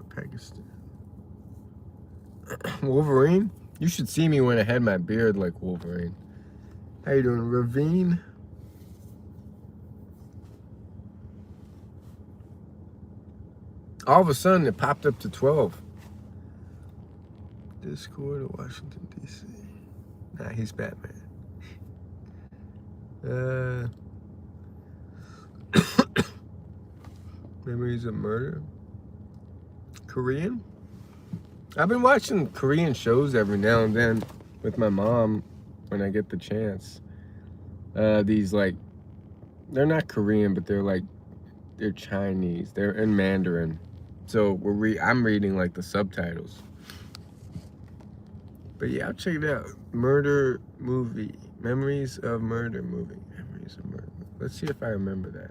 Pakistan. Wolverine? You should see me when I had my beard like Wolverine. How you doing, Ravine? All of a sudden, it popped up to 12. Discord of Washington, D.C. Nah, he's Batman. Memories of Murder. Korean? I've been watching Korean shows every now and then with my mom when I get the chance. These they're not Korean, but they're Chinese. They're in Mandarin. So I'm reading the subtitles. But yeah, I'll check it out. Murder movie. Memories of Murder movie. Memories of Murder. Let's see if I remember that.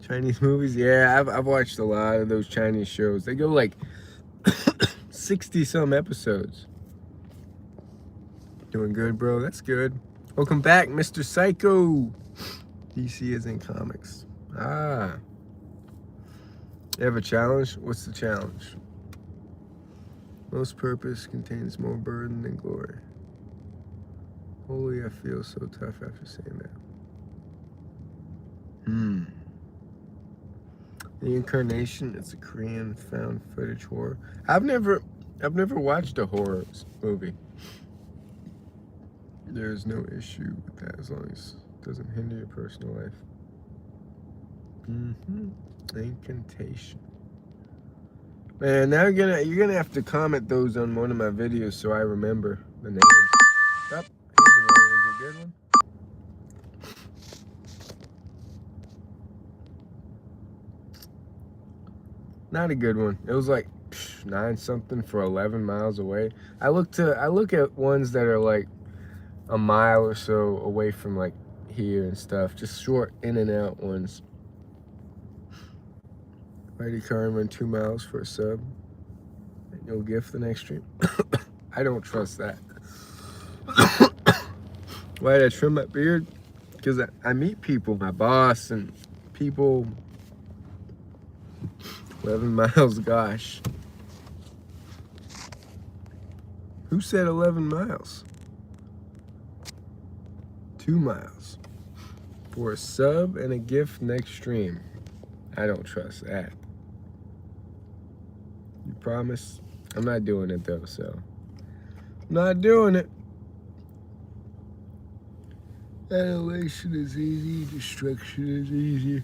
Chinese movies? Yeah, I've watched a lot of those Chinese shows. They go 60 some episodes. Doing good, bro. That's good. Welcome back, Mr. Psycho. DC is in comics. Ah. You have a challenge? What's the challenge? Most purpose contains more burden than glory. Holy, I feel so tough after saying that. The Incarnation, it's a Korean found footage horror. I've never watched a horror movie. There's no issue with that as long as it doesn't hinder your personal life. Incantation. Man, now you're gonna have to comment those on one of my videos so I remember the names. Oh, here's another. Is it a good one? Not a good one. It was 9 something for 11 miles away. I look at ones that are a mile or so away from here and stuff. Just short in and out ones. Mighty Car run 2 miles for a sub. no gift the next stream. I don't trust that. Why did I trim my beard? Because I meet people, my boss and people. 11 miles, gosh. Who said 11 miles? 2 miles. For a sub and a gift next stream. I don't trust that. You promise? I'm not doing it though, so. I'm not doing it. Annihilation is easy, destruction is easy.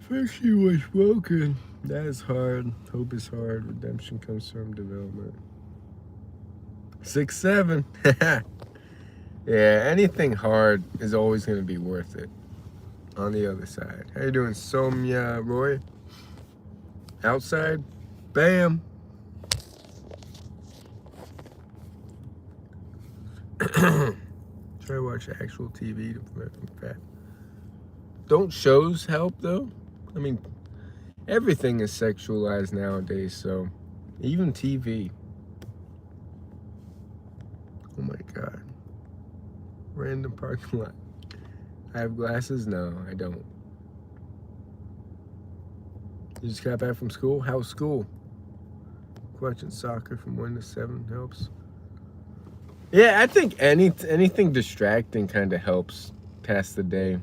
Perfection was broken. That is hard. Hope is hard. Redemption comes from development. 6-7. Yeah, anything hard is always going to be worth it. On the other side. How you doing, Somya Roy? Outside? Bam. Try to watch actual TV to prevent from fat. Don't shows help though? I mean, everything is sexualized nowadays, so even TV. Oh my God. Random parking lot. I have glasses? No, I don't. You just got back from school? How's school? Watching soccer from 1 to 7 helps. Yeah, I think anything distracting kind of helps pass the day.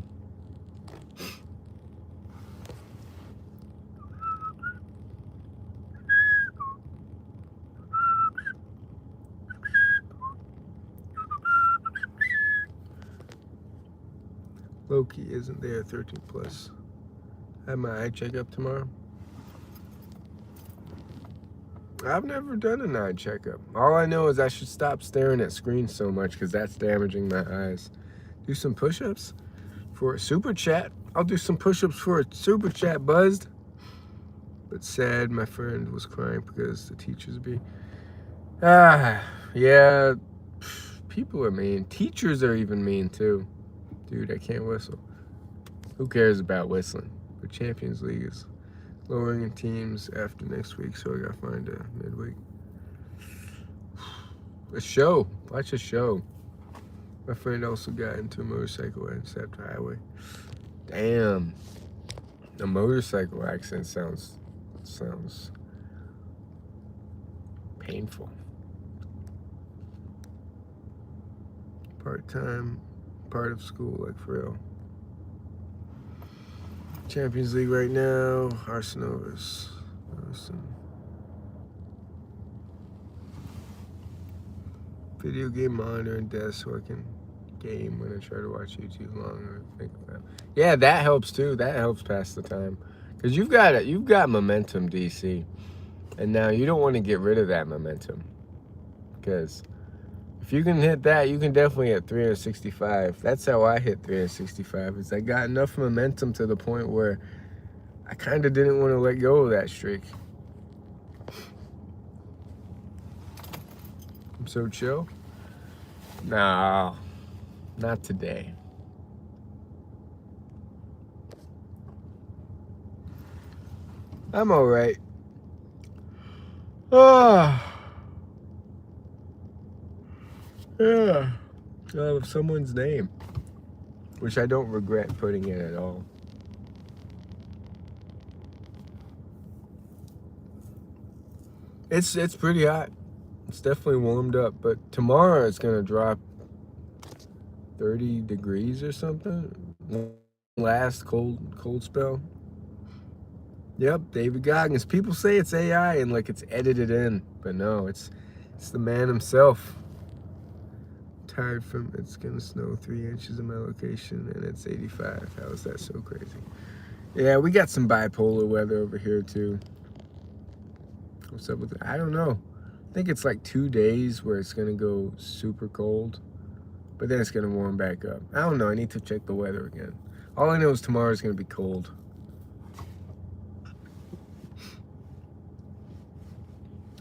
Loki isn't there, 13 plus. I have my eye checkup tomorrow. I've never done an eye checkup. All I know is I should stop staring at screens so much because that's damaging my eyes. Do some push-ups for a super chat. I'll do some push-ups for a super chat, buzzed. But sad, my friend was crying because the teachers be... yeah, people are mean. Teachers are even mean too. Dude, I can't whistle. Who cares about whistling? The Champions League is lowering in teams after next week, so I gotta find a midweek. A show. Watch a show. My friend also got into a motorcycle accident after highway. Damn. A motorcycle accident sounds painful. Part-time, part of school, like for real. Champions League right now, Arsenal's. Video game monitor and desk so I can game when I try to watch YouTube long or think about it. Yeah, that helps too. That helps pass the time. Because you've got momentum, DC. And now you don't want to get rid of that momentum. Because if you can hit that, you can definitely hit 365. That's how I hit 365. Is I got enough momentum to the point where I kind of didn't want to let go of that streak. I'm so chill. No, not today. I'm all right. Yeah. Someone's name, which I don't regret putting in at all. It's pretty hot. It's definitely warmed up, but tomorrow it's gonna drop 30 degrees or something. Last cold spell. Yep, David Goggins. People say it's AI and like it's edited in, but no, it's the man himself. Tired from it's gonna snow 3 inches in my location and it's 85. How is that so crazy? Yeah, we got some bipolar weather over here too. What's up with it? I don't know. I think it's like 2 days where it's gonna go super cold, but then it's gonna warm back up. I don't know. I need to check the weather again. All I know is tomorrow's gonna be cold.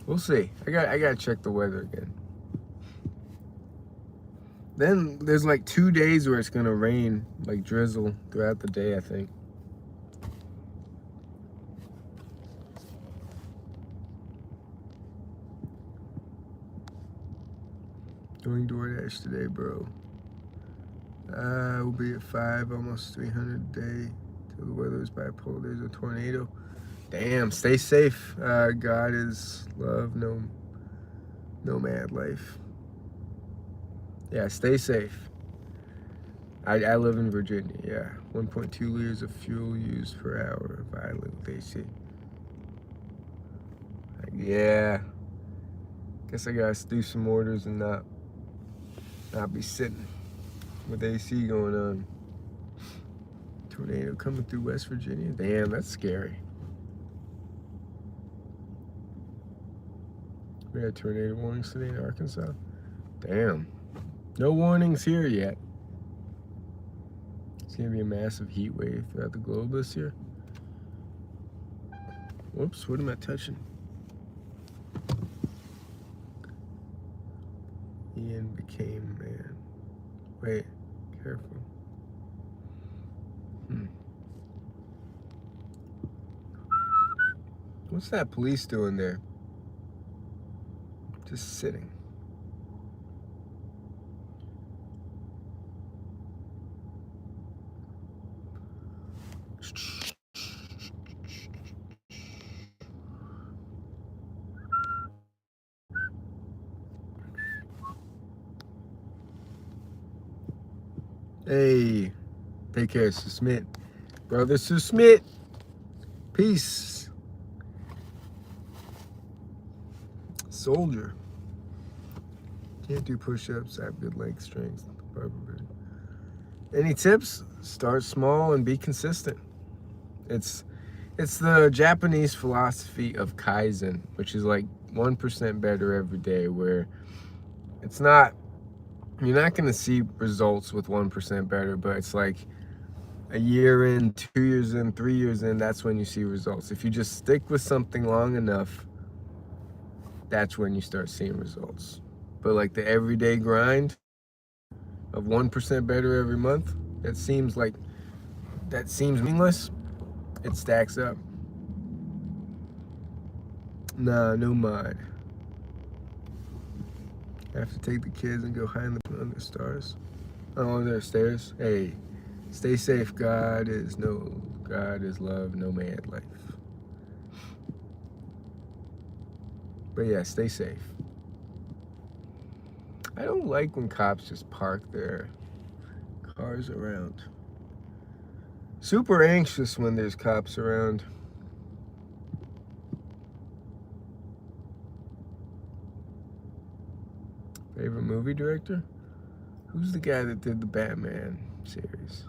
We'll see. I gotta check the weather again. Then there's like 2 days where it's gonna rain, like drizzle throughout the day, I think. Doing DoorDash today, bro. We'll be at 5, almost 300 a day. Till the weather is bipolar. There's a tornado. Damn, stay safe. God is love, no nomad life. Yeah, stay safe. I live in Virginia, yeah. 1.2 liters of fuel used per hour if I live with AC. Yeah. Guess I gotta do some orders and not be sitting with AC going on. Tornado coming through West Virginia. Damn, that's scary. We had tornado warnings today in Arkansas. Damn. No warnings here yet. It's gonna be a massive heat wave throughout the globe this year. Whoops, what am I touching? Ian became man. Wait, careful. What's that police doing there? Just sitting. Hey, take care, Sir Smith. Brother Sir Smith. Peace. Soldier. Can't do push-ups. I have good leg strength. Any tips? Start small and be consistent. It's the Japanese philosophy of Kaizen, which is like 1% better every day, where it's not, you're not going to see results with 1% better, but it's like a year in, 2 years in, 3 years in, that's when you see results. If you just stick with something long enough, that's when you start seeing results. But like the everyday grind of 1% better every month, that seems meaningless. It stacks up. Nah, no mod. I have to take the kids and go hide under the stars. Oh, under the stairs. Hey, stay safe. God is love, no mad life. But yeah, stay safe. I don't like when cops just park their cars around. Super anxious when there's cops around. Favorite movie director? Who's the guy that did the Batman series?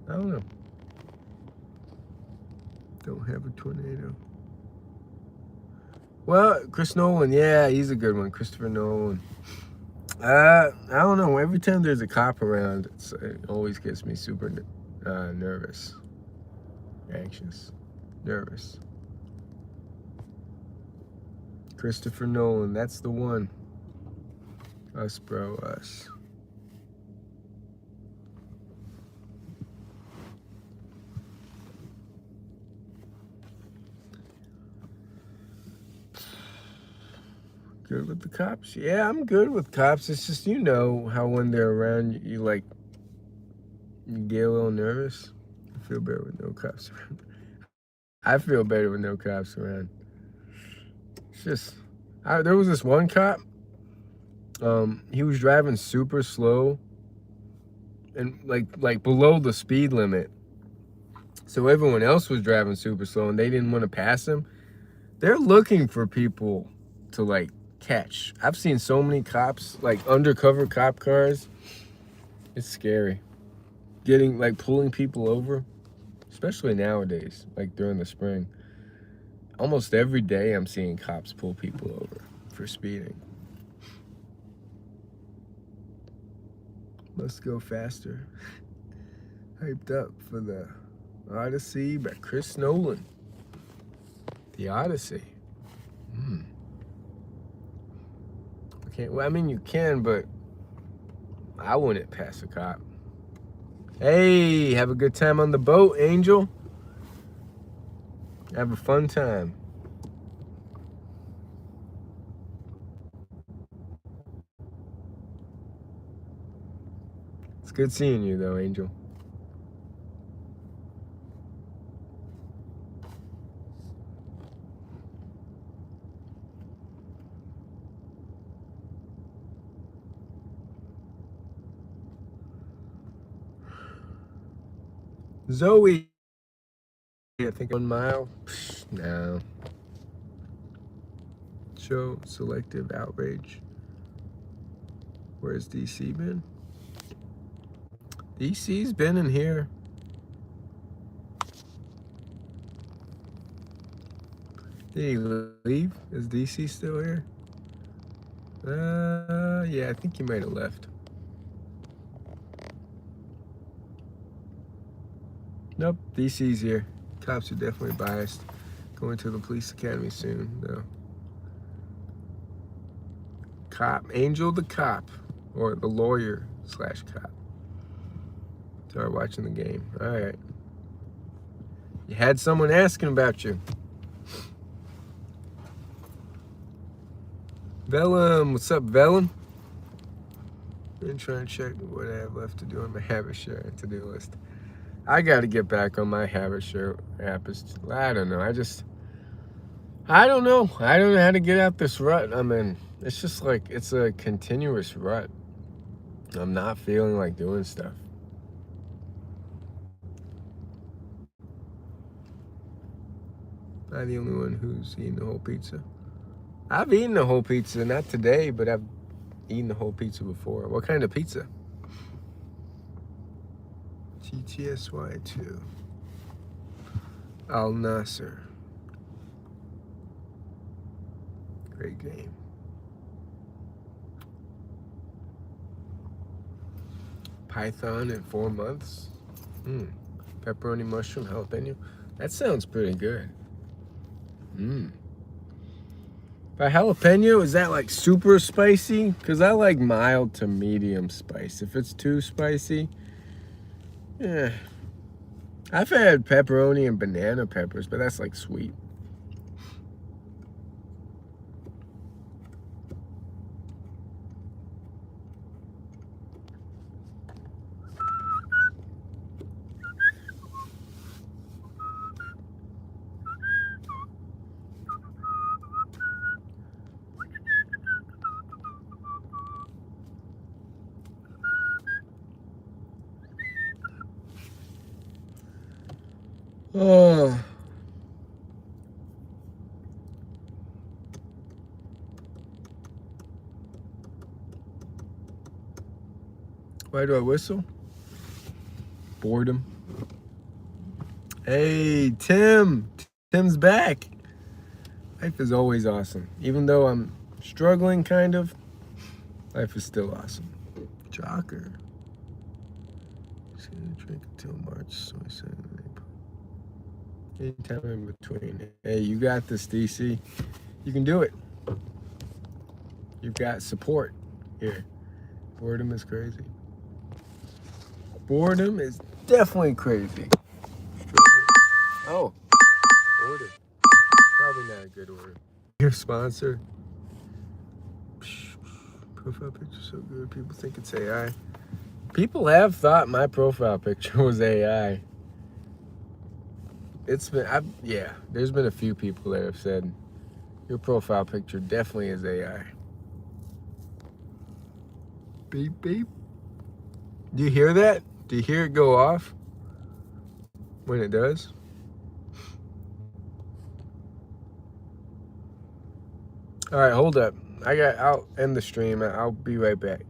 I don't know. Don't have a tornado. Well, Chris Nolan, yeah, he's a good one. Christopher Nolan. I don't know. Every time there's a cop around, it always gets me super nervous, anxious, nervous. Christopher Nolan, that's the one. Us, bro, us. Good with the cops? Yeah, I'm good with cops. It's just, you know how when they're around, you get a little nervous. I feel better with no cops around. I feel better with no cops around. It's just, there was this one cop. He was driving super slow and like below the speed limit. So everyone else was driving super slow and they didn't want to pass him. They're looking for people to like catch. I've seen so many cops, like undercover cop cars. It's scary. Pulling people over, especially nowadays, like during the spring. Almost every day I'm seeing cops pull people over for speeding. Must go faster. Hyped up for the Odyssey by Chris Nolan. The Odyssey. Well, I mean, you can, but I wouldn't pass a cop. Hey, have a good time on the boat, Angel. Have a fun time. It's good seeing you, though, Angel. Zoe, I think 1 mile. No. Show selective outrage. Where's DC been? DC's been in here. Did he leave? Is DC still here? Yeah, I think he might have left. Nope, DC's here. Cops are definitely biased. Going to the police academy soon, though. Cop, Angel the cop, or the lawyer / cop. Start watching the game. All right. You had someone asking about you. Vellum, what's up, Vellum? I'm trying to check what I have left to do on my habit share to-do list. I got to get back on my habit share app. I don't know. I don't know. I don't know how to get out this rut I'm in. It's just like, it's a continuous rut. I'm not feeling like doing stuff. I'm the only one who's eating the whole pizza. I've eaten the whole pizza, not today, but I've eaten the whole pizza before. What kind of pizza? GTSY2. Al Nasser. Great game. Python in 4 months. Pepperoni, mushroom, jalapeno. That sounds pretty good. By jalapeno, is that like super spicy? Because I like mild to medium spice. If it's too spicy, yeah. I've had pepperoni and banana peppers, but that's like sweet. Oh. Why do I whistle? Boredom. Hey, Tim. Tim's back. Life is always awesome. Even though I'm struggling, kind of, life is still awesome. Jocker. Just gonna drink until March 27th. Anytime in between. Hey, you got this, DC. You can do it. You've got support here. Boredom is crazy. Boredom is definitely crazy. Oh, order. Probably not a good order. Your sponsor. Profile picture so good. People think it's AI. People have thought my profile picture was AI. It's been, yeah, there's been a few people that have said your profile picture definitely is AI. Beep, beep. Do you hear that? Do you hear it go off when it does? All right, hold up. I'll end the stream. I'll be right back.